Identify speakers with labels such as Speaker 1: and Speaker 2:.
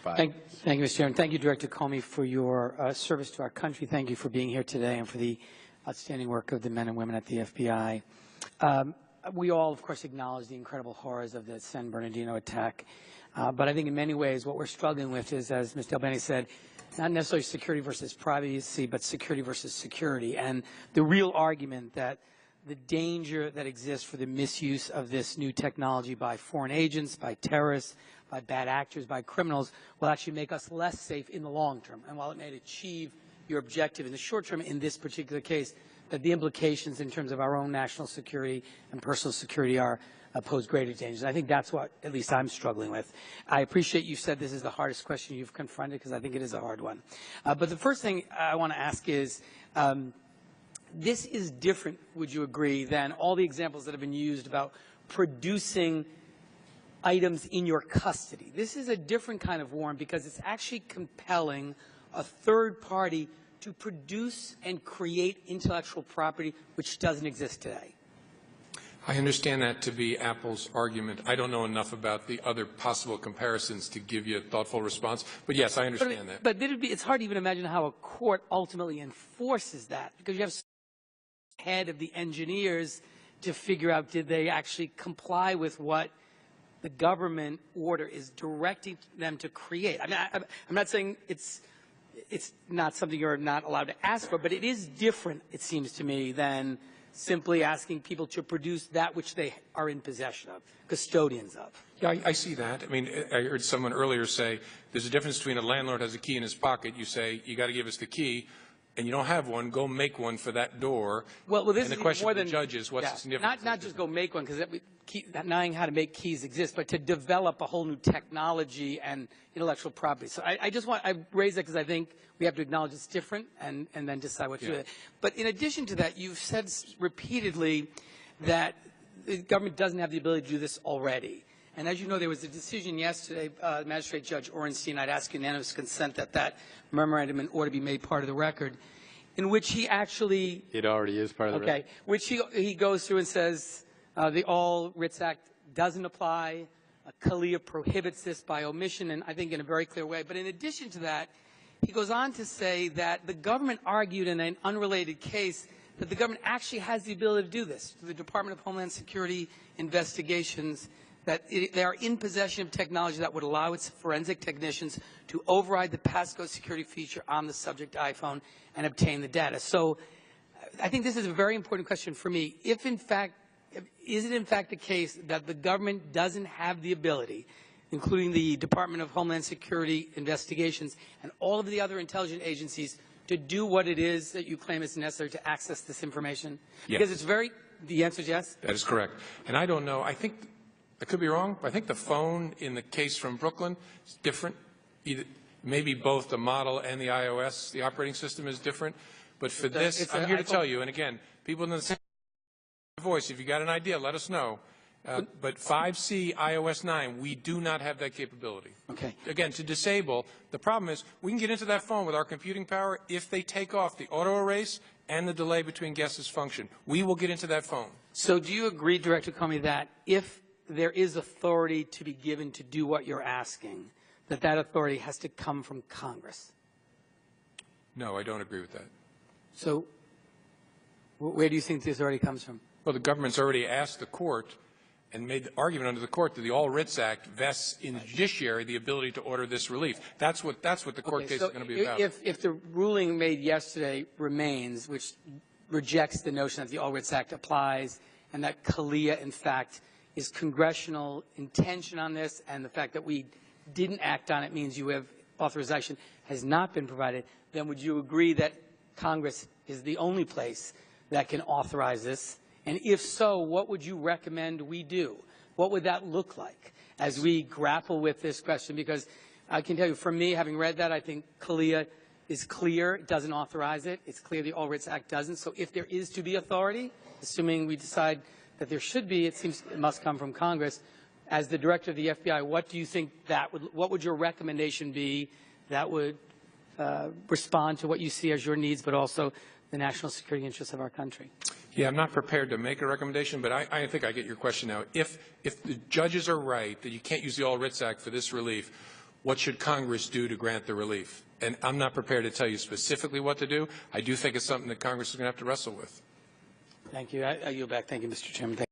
Speaker 1: Thank you, Mr. Chairman. Thank you, Director Comey, for your service to our country. Thank you for being here today and for the outstanding work of the men and women at the FBI. We all, of course, acknowledge the incredible horrors of the San Bernardino attack. But I think in many ways what we're struggling with is, as Mr. Albani said, not necessarily security versus privacy, but security versus security. And the real argument that the danger that exists for the misuse of this new technology by foreign agents, by terrorists, by bad actors, by criminals, will actually make us less safe in the long term. And while it may achieve your objective in the short term in this particular case, that the implications in terms of our own national security and personal security are pose greater dangers. I think that's what at least I'm struggling with. I appreciate you said this is the hardest question you've confronted, because I think it is a hard one. But the first thing I want to ask is, this is different, would you agree, than all the examples that have been used about producing items in your custody. This is a different kind of warrant because it's actually compelling a third party to produce and create intellectual property which doesn't exist today.
Speaker 2: I understand that to be Apple's argument. I don't know enough about the other possible comparisons to give you a thoughtful response, but yes, I understand that.
Speaker 1: But it's hard to even imagine how a court ultimately enforces that, because you have head of the engineers to figure out, did they actually comply with what the government order is directing them to create. I mean, I'm not saying it's not something you're not allowed to ask for, but it is different, it seems to me, than simply asking people to produce that which they are in possession of, custodians of.
Speaker 2: Yeah, I see that. I mean, I heard someone earlier say there's a difference between a landlord has a key in his pocket. You say, you got to give us the key, and you don't have one, go make one for that door.
Speaker 1: Well, this
Speaker 2: and the
Speaker 1: is
Speaker 2: question
Speaker 1: more
Speaker 2: for
Speaker 1: than
Speaker 2: the judge is, what's the significance?
Speaker 1: Not just go make one, because knowing how to make keys exists, but to develop a whole new technology and intellectual property. So I raise that because I think we have to acknowledge it's different and then decide what to do with it. But in addition to that, you've said repeatedly that the government doesn't have the ability to do this already. And as you know, there was a decision yesterday, Magistrate Judge Orenstein, I'd ask unanimous consent that that memorandum in order be made part of the record, in which he actually...
Speaker 3: It already is part of the record.
Speaker 1: Okay, which he goes through and says the All Writs Act doesn't apply, CALEA prohibits this by omission, and I think in a very clear way. But in addition to that, he goes on to say that the government argued in an unrelated case that the government actually has the ability to do this, through the Department of Homeland Security investigations, that they are in possession of technology that would allow its forensic technicians to override the passcode security feature on the subject iPhone and obtain the data. So I think this is a very important question for me. If in fact, is it in fact the case that the government doesn't have the ability, including the Department of Homeland Security investigations and all of the other intelligence agencies, to do what it is that you claim is necessary to access this information?
Speaker 2: Yes.
Speaker 1: Because it's very, the answer is yes?
Speaker 2: That is correct. And I don't know, I think, I could be wrong, but I think the phone in the case from Brooklyn is different. Maybe both the model and the iOS, the operating system is different. But for this, I'm here to tell you, and again, people in the same voice, if you got an idea, let us know. But 5C iOS 9, we do not have that capability.
Speaker 1: Okay.
Speaker 2: Again, to disable, the problem is we can get into that phone with our computing power if they take off the auto erase and the delay between guesses function. We will get into that phone.
Speaker 1: So do you agree, Director Comey, that if there is authority to be given to do what you're asking, that that authority has to come from Congress?
Speaker 2: No, I don't agree with that.
Speaker 1: So where do you think this authority comes from?
Speaker 2: Well, the government's already asked the court and made the argument under the court that the All Writs Act vests in the judiciary the ability to order this relief. That's what the court case is going to be about.
Speaker 1: If the ruling made yesterday remains, which rejects the notion that the All Writs Act applies and that CALEA, in fact, is congressional intention on this, and the fact that we didn't act on it means you have authorization has not been provided, then would you agree that Congress is the only place that can authorize this? And if so, what would you recommend we do? What would that look like as we grapple with this question? Because I can tell you, for me, having read that, I think CALEA is clear. It doesn't authorize it. It's clear the All Writs Act doesn't. So if there is to be authority, assuming we decide that there should be, it seems it must come from Congress. As the director of the FBI, what do you think what would your recommendation be that would respond to what you see as your needs, but also the national security interests of our country?
Speaker 2: Yeah, I'm not prepared to make a recommendation, but I think I get your question now. If the judges are right that you can't use the All Writs Act for this relief, what should Congress do to grant the relief? And I'm not prepared to tell you specifically what to do. I do think it's something that Congress is going to have to wrestle with.
Speaker 1: Thank you. I yield back. Thank you, Mr. Chairman.